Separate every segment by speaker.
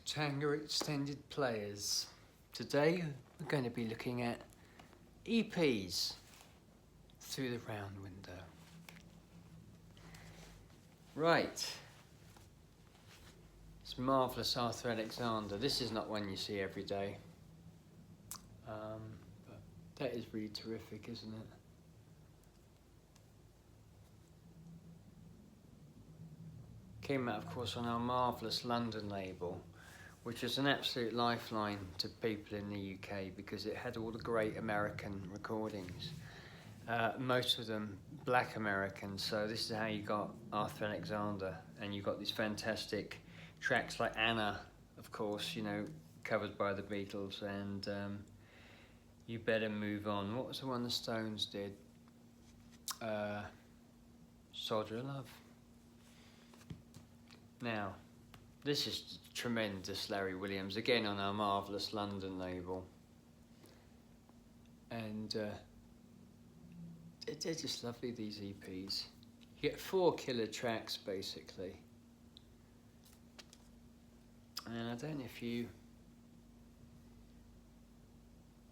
Speaker 1: Tango Extended Players. Today we're going to be looking at EPs through the round window. Right, it's Marvellous Arthur Alexander. This is not one you see every day, but that is really terrific, isn't it? Came out, of course, on our Marvellous London label, which is an absolute lifeline to people in the UK because it had all the great American recordings, most of them black Americans. So this is how you got Arthur Alexander, and you got these fantastic tracks like Anna, of course, you know, covered by the Beatles, and You Better Move On. What was the one the Stones did? Soldier of Love. Now, this is tremendous Larry Williams, again on our Marvellous London label. And they're just lovely, these EPs. You get 4 killer tracks, basically. And I don't know if you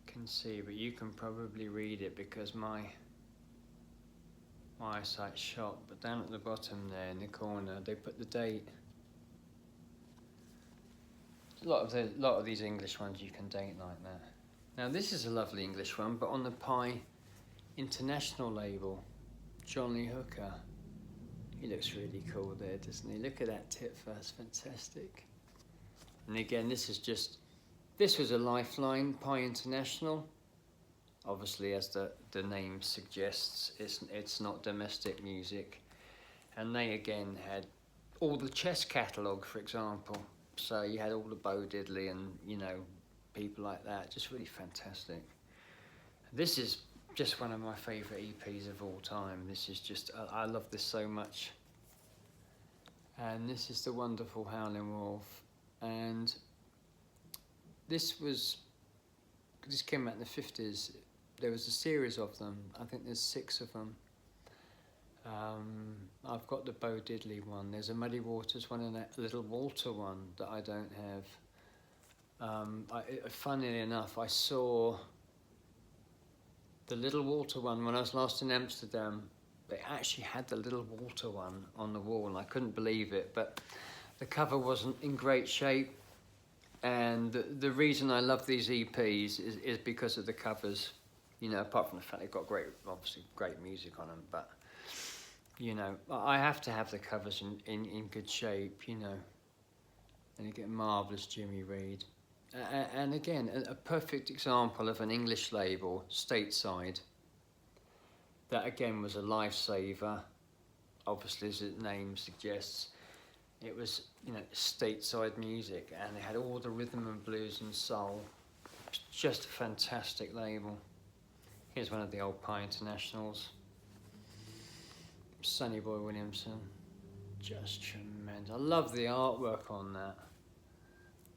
Speaker 1: can see, but you can probably read it because my eyesight's shot. But down at the bottom there in the corner, they put the date. A lot of these English ones you can date like that. Now this is a lovely English one, but on the Pi International label, John Lee Hooker. He looks really cool there, doesn't he? Look at that tip first, fantastic. And again, this was a lifeline, Pi International. Obviously, as the name suggests, it's not domestic music. And they again had all the chess catalogue, for example. So you had all the Bo Diddley and, you know, people like that, just really fantastic. This is just one of my favourite EPs of all time. This is just, I love this so much. And this is the wonderful Howlin' Wolf. And this came out in the 50s. There was a series of them. I think there's 6 of them. I've got the Bo Diddley one. There's a Muddy Waters one and a Little Walter one that I don't have. Funnily enough, I saw the Little Walter one when I was last in Amsterdam. They actually had the Little Walter one on the wall, and I couldn't believe it. But the cover wasn't in great shape, and the reason I love these EPs is because of the covers. You know, apart from the fact they've got obviously great music on them, but you know, I have to have the covers in good shape, you know. And you get marvellous Jimmy Reed. And again, a perfect example of an English label, stateside, that again was a lifesaver. Obviously, as the name suggests, it was, you know, stateside music, and they had all the rhythm and blues and soul. Just a fantastic label. Here's one of the old Pi Internationals. Sonny Boy Williamson, just tremendous. I love the artwork on that.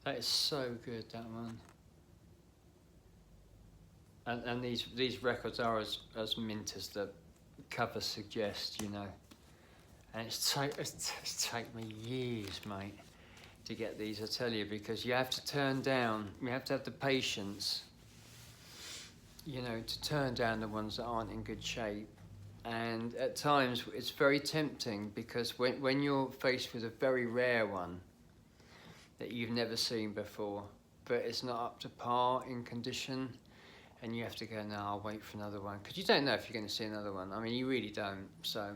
Speaker 1: That is so good, that one. And these records are as mint as the cover suggests, you know. And it's taken me years, mate, to get these, I tell you, because you have to turn down, you have to have the patience, you know, to turn down the ones that aren't in good shape. And at times it's very tempting because when you're faced with a very rare one that you've never seen before, but it's not up to par in condition, and you have to go, no, I'll wait for another one, because you don't know if you're going to see another one. I mean, you really don't. So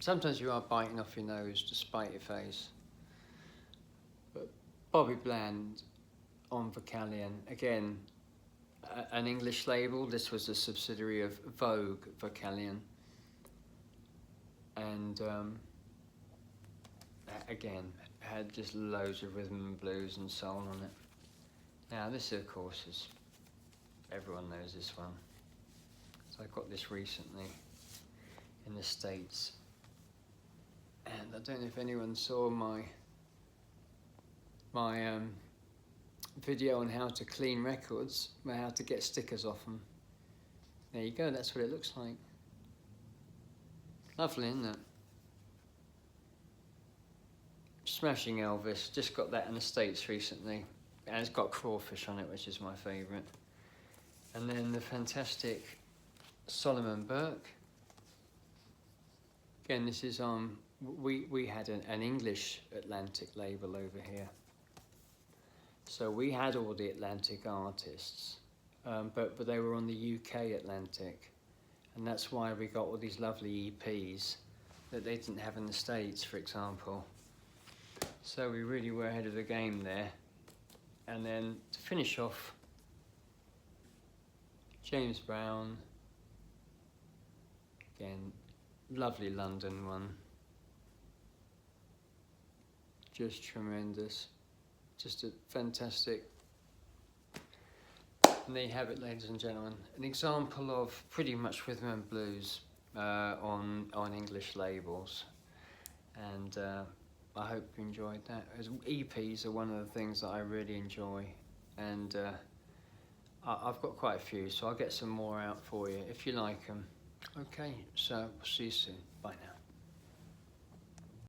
Speaker 1: sometimes you are biting off your nose to spite your face. But Bobby Bland on Vocalion, again, an English label. This was a subsidiary of Vogue Vocalion, and again had just loads of rhythm and blues and soul on it. Now this, of course, is, everyone knows this one. So I got this recently in the States, and I don't know if anyone saw my video on how to clean records, how to get stickers off them. There you go, that's what it looks like. Lovely, isn't it? Smashing Elvis, just got that in the States recently, and it's got crawfish on it, which is my favourite. And then the fantastic Solomon Burke. Again, this is we had an English Atlantic label over here, so we had all the Atlantic artists, but they were on the UK Atlantic, and that's why we got all these lovely EPs that they didn't have in the States, for example. So we really were ahead of the game there. And then to finish off, James Brown, again, lovely London one, just tremendous, just a fantastic. And there you have it, ladies and gentlemen, an example of pretty much rhythm and blues on English labels, and I hope you enjoyed that. As EPs are one of the things that I really enjoy, and I've got quite a few, so I'll get some more out for you if you like them. Okay, so we'll see you soon. Bye now.